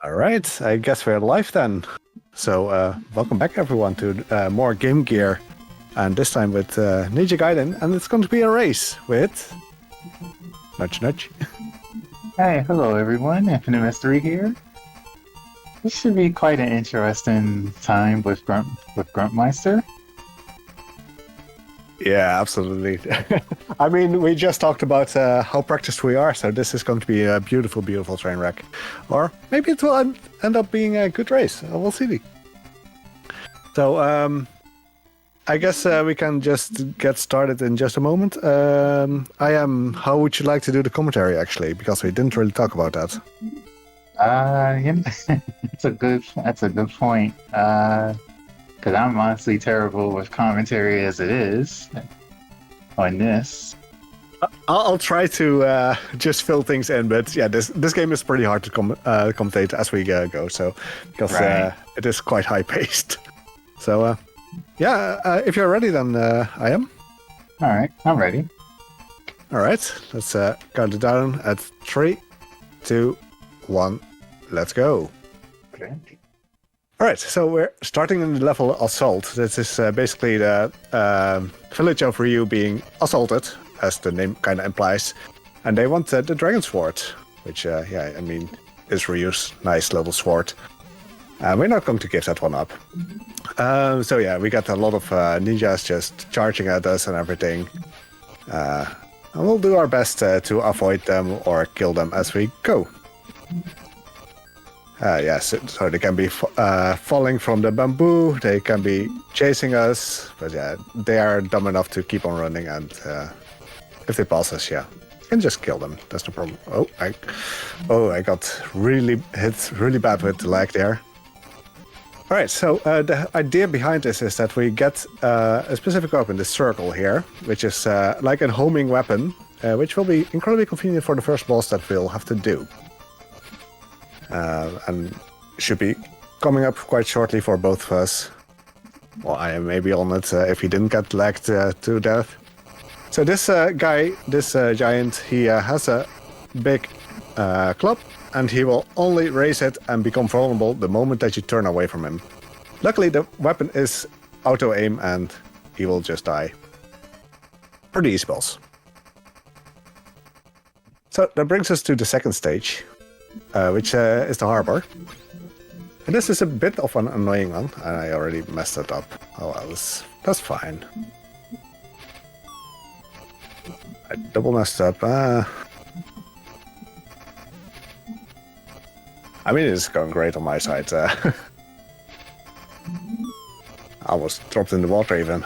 All right, I guess we're live then. So, welcome back everyone to more Game Gear, and this time with Ninja Gaiden, and it's going to be a race with nudge nudge. Hey, hello everyone, InfiniteMystery here. This should be quite an interesting time with Grumpmeister. Yeah, absolutely. I mean, we just talked about how practiced we are, so this is going to be a beautiful, beautiful train wreck, or maybe it will end up being a good race. We'll see. So, I guess we can just get started in just a moment. How would you like to do the commentary, actually? Because we didn't really talk about that. That's a good point. Because I'm honestly terrible with commentary as it is on this. I'll try to just fill things in, but yeah, this game is pretty hard to commentate as we go, so because Right. it is quite high paced. So if you're ready, then I am. All right, I'm ready. All right, let's count it down at 3, 2, 1. Let's go. Okay. All right, so we're starting in the level Assault. This is basically the village of Ryu being assaulted, as the name kind of implies. And they want the Dragon Sword, which, is Ryu's nice little sword. We're not going to give that one up. We got a lot of ninjas just charging at us and everything. And we'll do our best to avoid them or kill them as we go. So they can be falling from the bamboo, they can be chasing us, but yeah, they are dumb enough to keep on running, and if they pass us, yeah, you can just kill them. That's no problem. I got really hit really bad with the leg there. All right, so the idea behind this is that we get a specific weapon, the circle here, which is like a homing weapon, which will be incredibly convenient for the first boss that we'll have to do. And should be coming up quite shortly for both of us. Well, I am maybe on it if he didn't get lagged to death. So this guy, this giant, he has a big club, and he will only raise it and become vulnerable the moment that you turn away from him. Luckily, the weapon is auto-aim, and he will just die. Pretty easy boss. So that brings us to the second stage, which is the harbor. And this is a bit of an annoying one, and I already messed it up. Oh well, that's fine. I double messed up. I mean, it's going great on my side. I almost dropped in the water even.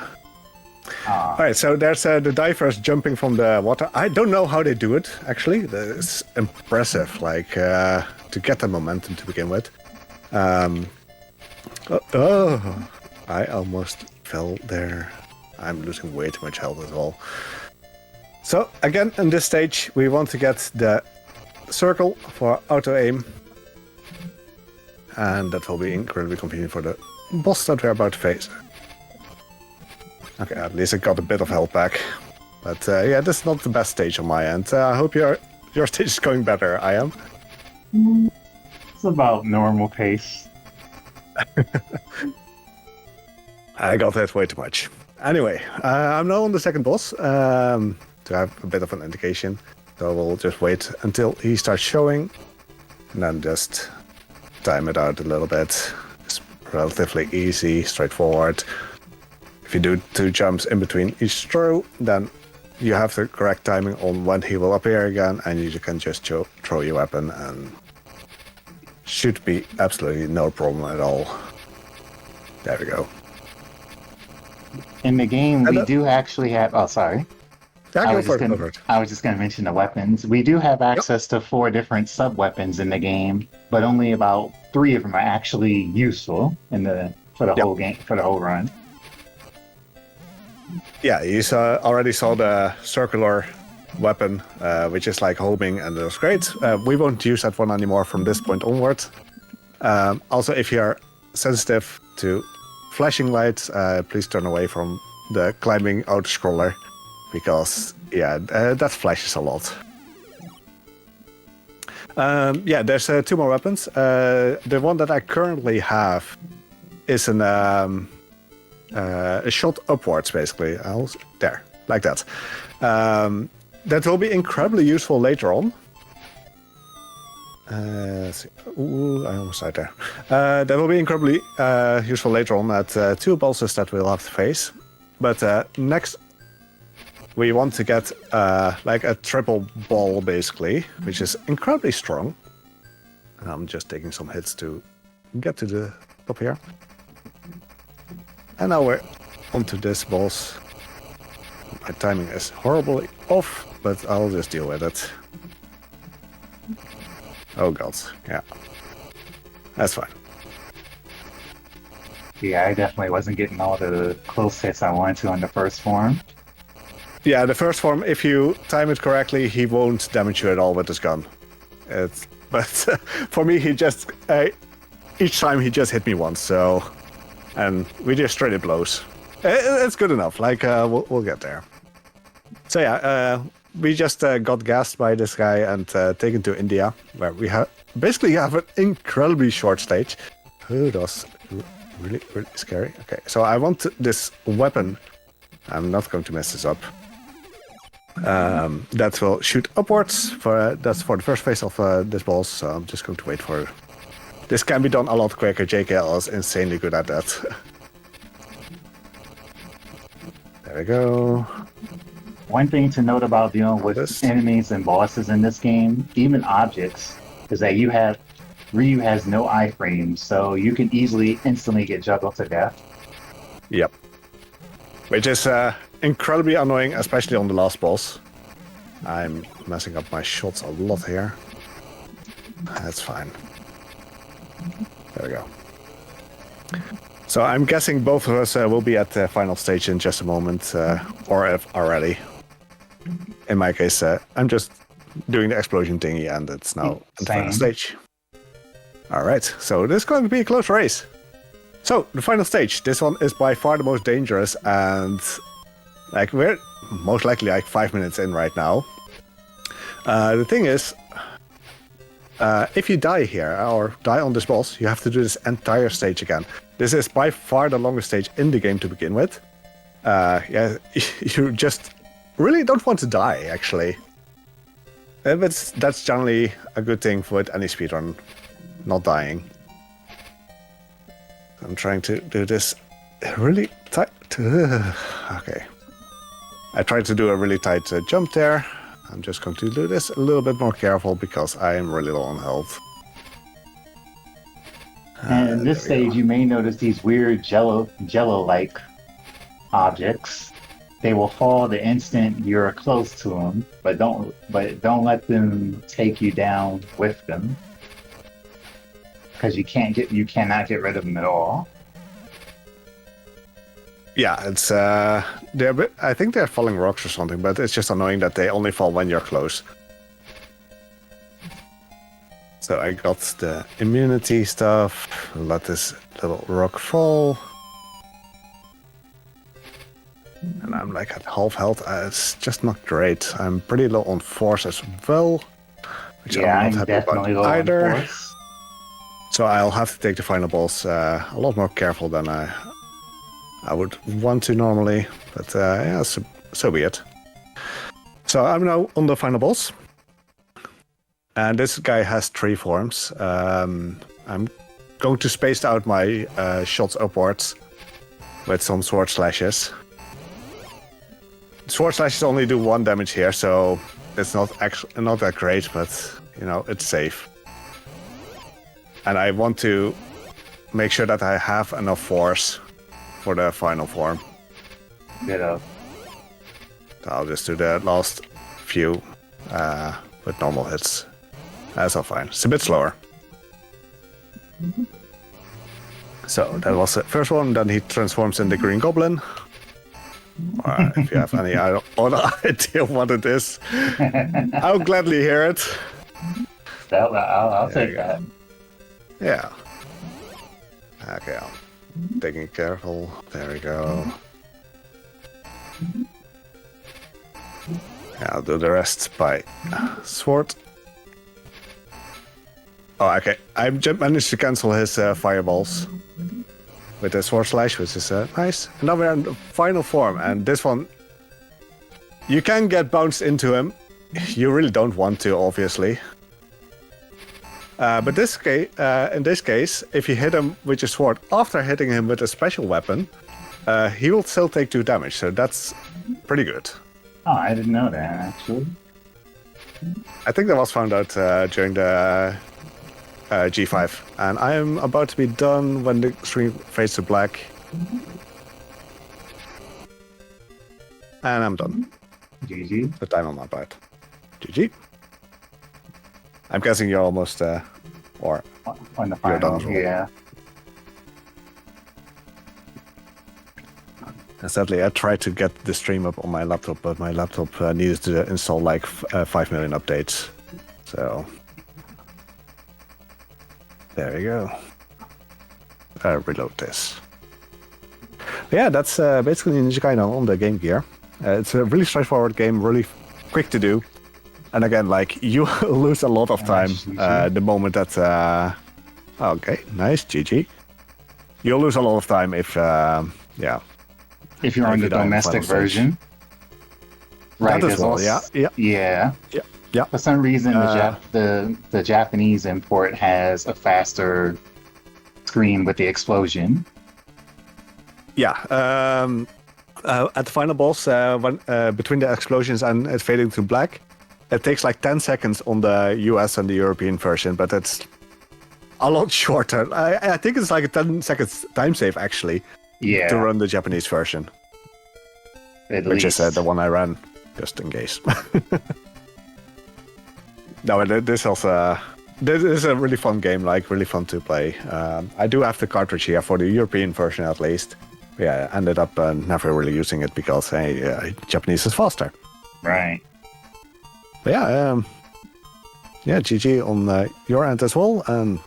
All right, so there's the divers jumping from the water. I don't know how they do it, actually. It's impressive, like, to get the momentum to begin with. I almost fell there. I'm losing way too much health as well. So, again, in this stage, we want to get the circle for auto-aim. And that will be incredibly convenient for the boss that we're about to face. Okay, at least I got a bit of health back. But this is not the best stage on my end. I hope your stage is going better. I am. It's about normal pace. I got hit way too much. Anyway, I'm now on the second boss to have a bit of an indication. So we'll just wait until he starts showing, and then just time it out a little bit. It's relatively easy, straightforward. If you do 2 jumps in between each throw, then you have the correct timing on when he will appear again, and you can just throw your weapon, and should be absolutely no problem at all. There we go. In the game, we do actually have. Oh, sorry. Yeah, I go was for just it. gonna, I was just going to mention the weapons. We do have access to 4 different sub-weapons in the game, but only about 3 of them are actually useful for the whole game, for the whole run. Yeah, you already saw the circular weapon, which is like homing, and it was great. We won't use that one anymore from this point onward. Also, if you're sensitive to flashing lights, please turn away from the climbing auto-scroller, because, that flashes a lot. Yeah, there's 2 more weapons. The one that I currently have is a shot upwards, basically. There, like that. That will be incredibly useful later on. Let's see. Ooh, I almost died there. That will be incredibly useful later on at 2 bosses that we'll have to face. But next, we want to get like a triple ball, basically, which is incredibly strong. And I'm just taking some hits to get to the top here. And now we're onto this boss. My timing is horribly off, but I'll just deal with it. Oh god, yeah. That's fine. Yeah, I definitely wasn't getting all the close hits I wanted to on the first form. Yeah, the first form, if you time it correctly, he won't damage you at all with his gun. But for me, he just... each time he just hit me once, so... And we just traded blows. It's good enough, like, we'll get there. So yeah, we just got gassed by this guy and taken to India, where we basically have an incredibly short stage. Oh, that's really, really scary. Okay, so I want this weapon. I'm not going to mess this up. That will shoot upwards. That's for the first phase of this boss, so I'm just going to wait for... This can be done a lot quicker. JKL is insanely good at that. There we go. One thing to note about dealing with enemies and bosses in this game, even objects, is that Ryu has no iframes, so you can instantly get juggled to death. Yep. Which is incredibly annoying, especially on the last boss. I'm messing up my shots a lot here. That's fine. There we go. So I'm guessing both of us will be at the final stage in just a moment, or if already. In my case, I'm just doing the explosion thingy, and it's now at the final stage. All right, so this is going to be a close race. So the final stage. This one is by far the most dangerous, and like we're most likely like 5 minutes in right now. The thing is, if you die here or die on this boss, you have to do this entire stage again. This is by far the longest stage in the game to begin with. Yeah, you just really don't want to die, actually. But that's generally a good thing with any speedrun, not dying. I'm trying to do this really tight. Okay. I tried to do a really tight jump there. I'm just going to do this a little bit more careful because I am really low on health. And in this stage, you may notice these weird jello-like objects. They will fall the instant you're close to them, but don't let them take you down with them, because you cannot get rid of them at all. Yeah, it's I think they're falling rocks or something, but it's just annoying that they only fall when you're close. So I got the immunity stuff. Let this little rock fall. And I'm like at half health. It's just not great. I'm pretty low on force as well, which I'm not happy about either. On force. So I'll have to take the final boss a lot more careful than I would want to normally. But yeah, so be it. So I'm now on the final boss. And this guy has 3 forms. I'm going to space out my shots upwards with some sword slashes. Sword slashes only do 1 damage here, so it's not that great, but you know, it's safe. And I want to make sure that I have enough force for the final form. Get up. I'll just do the last few with normal hits. That's all fine. It's a bit slower. So that was the first one. Then he transforms in the Green Goblin. If you have any other idea what it is, I'll gladly hear it. I'll take that. Yeah. Okay, I'm taking it careful. There we go. Yeah, I'll do the rest by sword. Oh, okay. I just managed to cancel his fireballs with the sword slash, which is nice. And now we're in the final form, and this one, you can get bounced into him. You really don't want to, obviously. But in this case, if you hit him with your sword after hitting him with a special weapon, he will still take 2 damage, so that's pretty good. Oh, I didn't know that, actually. I think that was found out during the G5, and I am about to be done when the screen fades to black. And I'm done. GG. The time on my part. GG. I'm guessing you're almost, or On the you're done final, as well. yeah. And sadly, I tried to get the stream up on my laptop, but my laptop needed to install like 5 million updates. So, there we go. Reload this. Yeah, that's basically Ninja Gaiden on the Game Gear. It's a really straightforward game, really quick to do. And again, like, you lose a lot of time the moment that... okay, nice, GG. You'll lose a lot of time if, yeah. If you're on the domestic version. Right, That as well, yeah. Yeah. For some reason, the Japanese import has a faster screen with the explosion. Yeah. At the final boss, when between the explosions and it fading to black, it takes like 10 seconds on the US and the European version, but it's a lot shorter. I think it's like a 10 seconds time save, actually, to run the Japanese version. Which is the one I ran, just in case. No, this is a really fun game, like really fun to play. I do have the cartridge here for the European version at least. Yeah, I ended up never really using it because Japanese is faster. Right. But yeah, GG on your end as well, and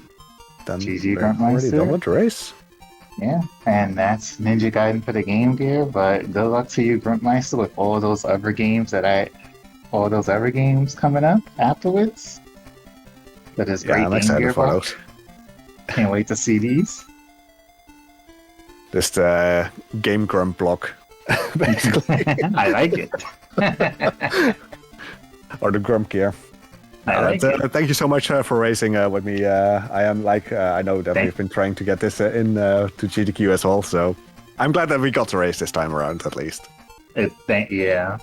then GG, we're already done with the race. Yeah, and that's Ninja Gaiden for the Game Gear. But good luck to you, Grumpmeister, with all those other games coming up afterwards. That is great. I'm excited for those. Can't wait to see these. Just the Game Grump block, basically. I like it. Or the Grump Gear. Thank you so much for racing with me. I am like, I know that we've been trying to get this in to GDQ as well, so I'm glad that we got to race this time around at least. Yeah,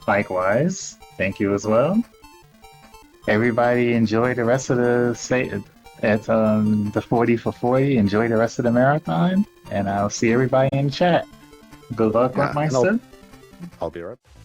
likewise. Thank you as well. Everybody enjoy the rest of the 40 for 40. Enjoy the rest of the marathon, and I'll see everybody in chat. Good luck, Grumpmeister. I'll be right back.